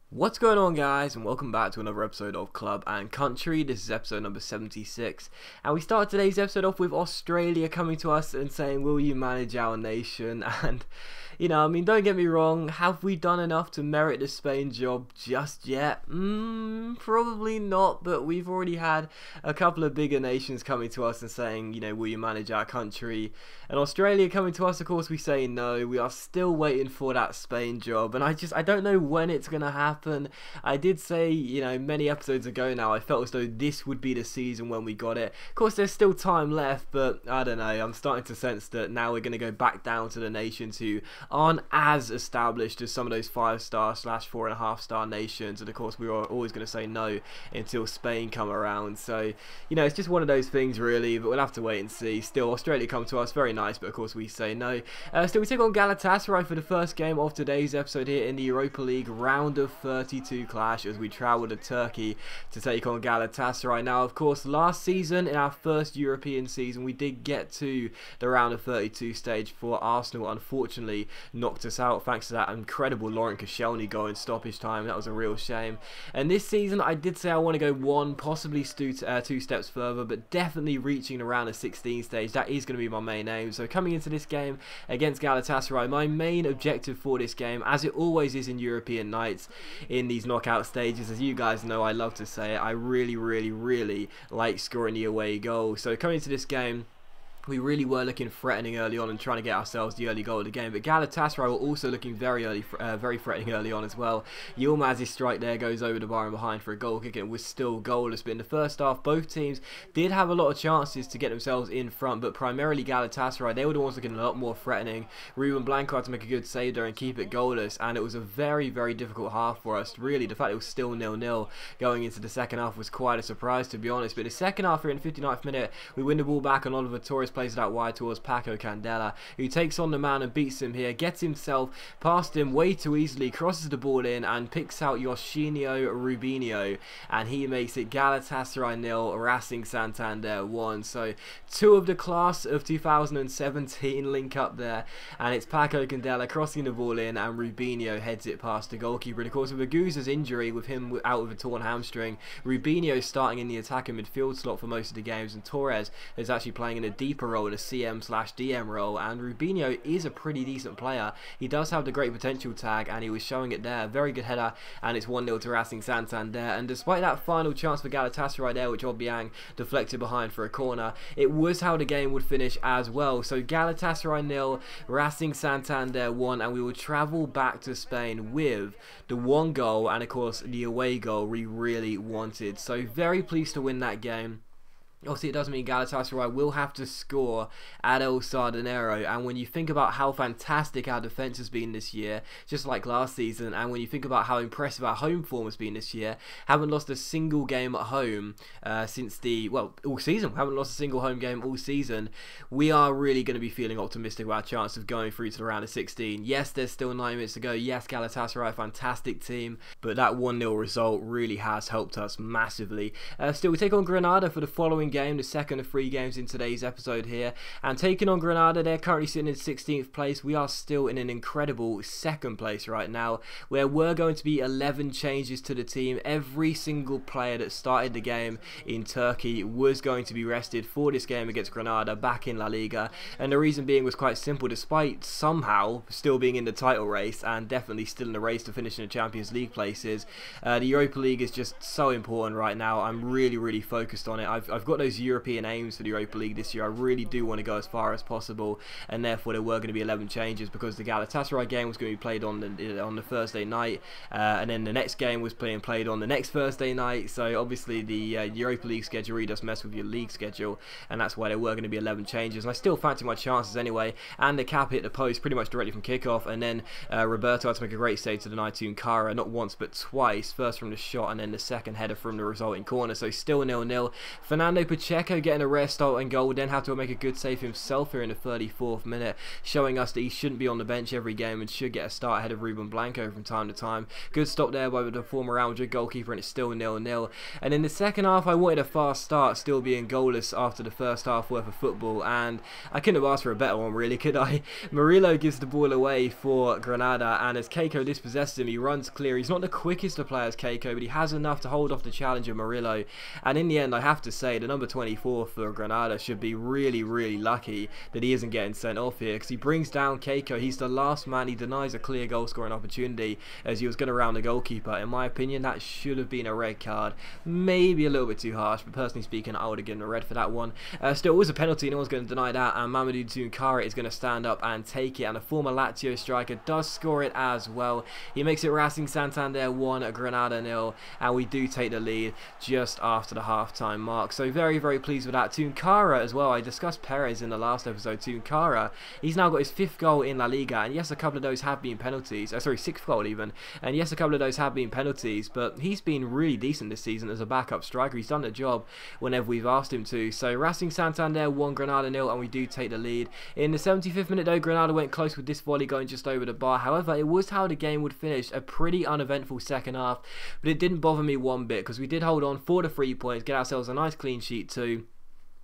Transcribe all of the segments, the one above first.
What's going on, guys, and welcome back to another episode of Club and Country. This is episode number 76, and we start today's episode off with Australia coming to us and saying, will you manage our nation? And don't get me wrong, have we done enough to merit the Spain job just yet? Probably not, but we've already had a couple of bigger nations coming to us and saying, will you manage our country? And Australia coming to us, of course, we say no. We are still waiting for that Spain job, and I don't know when it's going to happen. I did say, many episodes ago now, I felt as though this would be the season when we got it. Of course, there's still time left, but I don't know. I'm starting to sense that now we're going to go back down to the nations who aren't as established as some of those 5-star / 4.5-star nations, and of course we are always going to say no until Spain come around. So it's just one of those things really, but we'll have to wait and see. Still, Australia come to us, very nice, but of course we say no. Still, we take on Galatasaray for the first game of today's episode here in the Europa League round of 32 clash as we travel to Turkey to take on Galatasaray. Now, of course, last season in our first European season we did get to the round of 32 stage for Arsenal. Unfortunately knocked us out thanks to that incredible Laurent Koscielny goal in stoppage time. That was a real shame. And this season I did say I want to go one, possibly two steps further, but definitely reaching the round of 16 stage. That is going to be my main aim. So coming into this game against Galatasaray, my main objective for this game, as it always is in European nights in these knockout stages, as you guys know, I love to say it, I really like scoring the away goal. So coming into this game, we really were looking threatening early on and trying to get ourselves the early goal of the game. But Galatasaray were also looking very threatening early on as well. Yilmaz's strike there goes over the bar and behind for a goal kick, and it was still goalless. But in the first half, both teams did have a lot of chances to get themselves in front, but primarily Galatasaray, they were the ones looking a lot more threatening. Ruben Blanco had to make a good save there and keep it goalless, and it was a very difficult half for us. Really, the fact it was still 0-0 going into the second half was quite a surprise, to be honest. But in the second half, here in the 59th minute, we win the ball back, and Oliver Torres plays it out wide towards Paco Candela, who takes on the man and beats him here, gets himself past him way too easily, crosses the ball in and picks out Yoshino Rubinho, and he makes it Galatasaray 0, Racing Santander 1. So two of the class of 2017 link up there, and it's Paco Candela crossing the ball in and Rubinho heads it past the goalkeeper. And of course, with Aguza's injury, with him out with a torn hamstring, Rubinho starting in the attacking midfield slot for most of the games, and Torres is actually playing in a deeper role, in a CM/DM role. And Rubinho is a pretty decent player. He does have the great potential tag, and he was showing it there. Very good header, and it's 1-0 to Racing Santander. And despite that final chance for Galatasaray there, which Obiang deflected behind for a corner, it was how the game would finish as well. So Galatasaray 0, Racing Santander 1, and we will travel back to Spain with the one goal and of course the away goal we really wanted. So very pleased to win that game. Obviously, it does mean Galatasaray will have to score at El Sardinero, and when you think about how fantastic our defence has been this year, just like last season, and when you think about how impressive our home form has been this year, haven't lost a single game at home since all season. Haven't lost a single home game all season. We are really going to be feeling optimistic about our chance of going through to the round of 16. Yes, there's still 9 minutes to go. Yes, Galatasaray, a fantastic team, but that 1-0 result really has helped us massively. Still, we take on Granada for the following game, the second of 3 games in today's episode here, and taking on Granada, they're currently sitting in 16th place. We are still in an incredible 2nd place right now, where we're going to be 11 changes to the team. Every single player that started the game in Turkey was going to be rested for this game against Granada back in La Liga, and the reason being was quite simple. Despite somehow still being in the title race and definitely still in the race to finish in the Champions League places, the Europa League is just so important right now. I'm really focused on it. I've got those European aims for the Europa League this year. I really do want to go as far as possible, and therefore there were going to be 11 changes because the Galatasaray game was going to be played on the Thursday night, and then the next game was being played on the next Thursday night. So obviously the Europa League schedule really does mess with your league schedule, and that's why there were going to be 11 changes. And I still fancy my chances anyway, and the cap hit the post pretty much directly from kickoff, and then Roberto had to make a great save to the Naitun Kara, not once but twice, first from the shot and then the second header from the resulting corner. So still 0-0. Fernando Pacheco getting a rare start and goal would then have to make a good save himself here in the 34th minute, showing us that he shouldn't be on the bench every game and should get a start ahead of Ruben Blanco from time to time. Good stop there by the former Real Madrid goalkeeper, and it's still 0-0. And in the second half, I wanted a fast start, still being goalless after the first half worth of football, and I couldn't have asked for a better one, really, could I? Murillo gives the ball away for Granada, and as Keiko dispossesses him, he runs clear. He's not the quickest of players, Keiko, but he has enough to hold off the challenge of Murillo. And in the end, I have to say, the number 24 for Granada should be really, really lucky that he isn't getting sent off here, because he brings down Keiko. He's the last man. He denies a clear goal scoring opportunity as he was going to round the goalkeeper. In my opinion, that should have been a red card. Maybe a little bit too harsh, but personally speaking, I would have given a red for that one. Still, it was a penalty. No one's going to deny that, and Mamadou Tunkara is going to stand up and take it, and a former Lazio striker does score it as well. He makes it Racing Santander 1, Granada 0, and we do take the lead just after the half-time mark. So very, very pleased with that. Tunkara as well. I discussed Perez in the last episode. Tunkara, he's now got his 5th goal in La Liga, and yes, a couple of those have been penalties. Sorry, 6th goal even, and yes, a couple of those have been penalties, but he's been really decent this season as a backup striker. He's done the job whenever we've asked him to. So Racing Santander 1, Granada 0, and we do take the lead. In the 75th minute though, Granada went close with this volley going just over the bar. However, it was how the game would finish. A pretty uneventful second half, but it didn't bother me one bit because we did hold on for the 3 points, get ourselves a nice clean sheet too.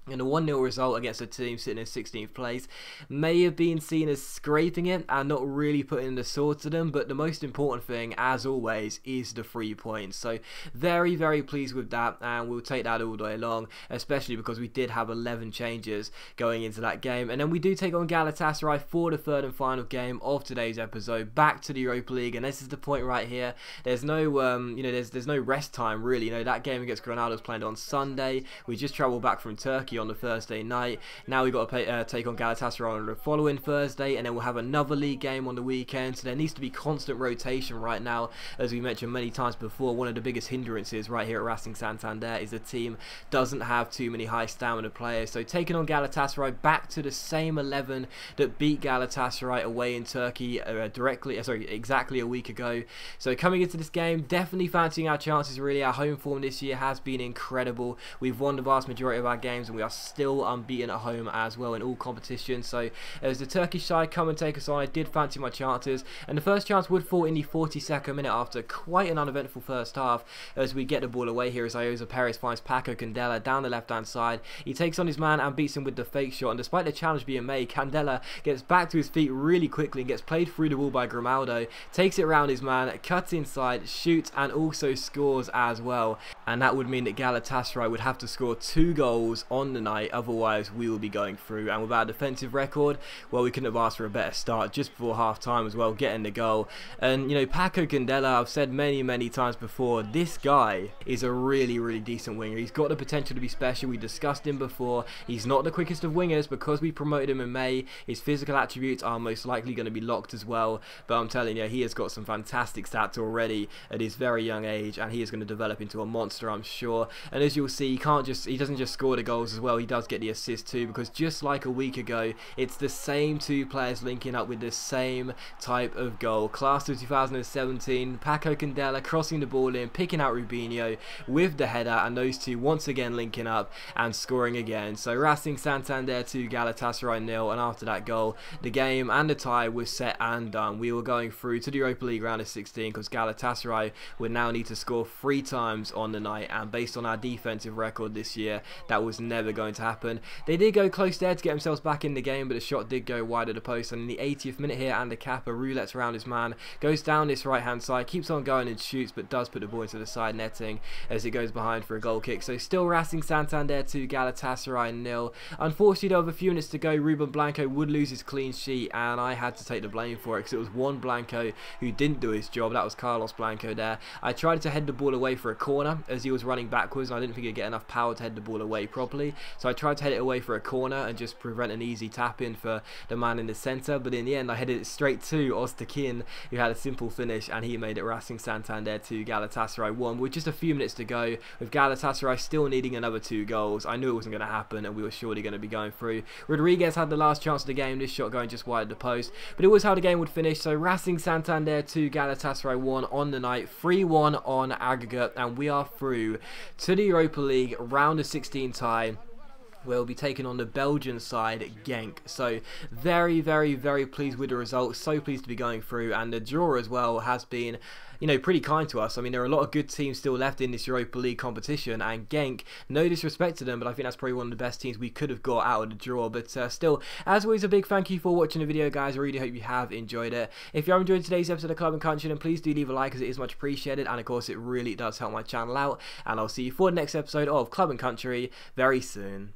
And a 1-0 result against a team sitting in 16th place may have been seen as scraping it and not really putting the sword to them, but the most important thing, as always, is the 3 points. So very, very pleased with that, and we'll take that all day long, especially because we did have 11 changes going into that game. And then we do take on Galatasaray for the 3rd and final game of today's episode, back to the Europa League. And this is the point right here. There's no, there's no rest time really. That game against Granada was played on Sunday. We just travelled back from Turkey on the Thursday night. Now we've got to take on Galatasaray on the following Thursday, and then we'll have another league game on the weekend. So there needs to be constant rotation right now. As we mentioned many times before, one of the biggest hindrances right here at Racing Santander is the team doesn't have too many high stamina players. So taking on Galatasaray, back to the same 11 that beat Galatasaray away in Turkey exactly a week ago. So coming into this game, definitely fancying our chances really. Our home form this year has been incredible. We've won the vast majority of our games, and we are still unbeaten at home as well in all competitions. So as the Turkish side come and take us on, I did fancy my chances, and the first chance would fall in the 42nd minute after quite an uneventful first half as we get the ball away here as Iosa Perez finds Paco Candela down the left hand side. He takes on his man and beats him with the fake shot, and despite the challenge being made, Candela gets back to his feet really quickly and gets played through the wall by Grimaldo, takes it around his man, cuts inside, shoots, and also scores as well. And that would mean that Galatasaray would have to score 2 goals on the night, otherwise we will be going through. And with our defensive record, well, we couldn't have asked for a better start just before half time as well, getting the goal. And Paco Candela, I've said many times before, this guy is a really, really decent winger. He's got the potential to be special. We discussed him before. He's not the quickest of wingers because we promoted him in May. His physical attributes are most likely going to be locked as well, but I'm telling you, he has got some fantastic stats already at his very young age, and he is going to develop into a monster, I'm sure. And as you'll see, he doesn't just score the goals as well, he does get the assist too, because just like a week ago, it's the same 2 players linking up with the same type of goal. Class of 2017, Paco Candela crossing the ball in, picking out Rubinho with the header, and those 2 once again linking up and scoring again. So Racing Santander 2, Galatasaray 0, and after that goal, the game and the tie was set and done. We were going through to the Europa League round of 16 because Galatasaray would now need to score 3 times on the night, and based on our defensive record this year, that was never going to happen. They did go close there to get themselves back in the game, but the shot did go wide of the post. And in the 80th minute here, Andy Kappa roulettes around his man, goes down this right hand side, keeps on going and shoots, but does put the ball into the side netting as it goes behind for a goal kick. So still Racing Santander 2, Galatasaray 0. Unfortunately though, with a few minutes to go, Ruben Blanco would lose his clean sheet, and I had to take the blame for it because it was one Blanco who didn't do his job. That was Carlos Blanco there. I tried to head the ball away for a corner as he was running backwards, and I didn't think he'd get enough power to head the ball away properly, so I tried to head it away for a corner and just prevent an easy tap in for the man in the centre, but in the end I headed it straight to Ostakin, who had a simple finish, and he made it Racing Santander 2, Galatasaray 1 with just a few minutes to go, with Galatasaray still needing another 2 goals. I knew it wasn't going to happen, and we were surely going to be going through. Rodriguez had the last chance of the game, this shot going just wide of the post, but it was how the game would finish. So Racing Santander 2, Galatasaray 1 on the night, 3-1 on aggregate, and we are through to the Europa League round of 16 tie. We'll be taking on the Belgian side, Genk. So very, very, very pleased with the result. So pleased to be going through, and the draw as well has been, you know, pretty kind to us. I mean, there are a lot of good teams still left in this Europa League competition, and Genk, no disrespect to them, but I think that's probably one of the best teams we could have got out of the draw. But still, as always, a big thank you for watching the video, guys. I really hope you have enjoyed it. If you have enjoyed today's episode of Club and Country, then please do leave a like, as it is much appreciated, and of course it really does help my channel out. And I'll see you for the next episode of Club and Country very soon.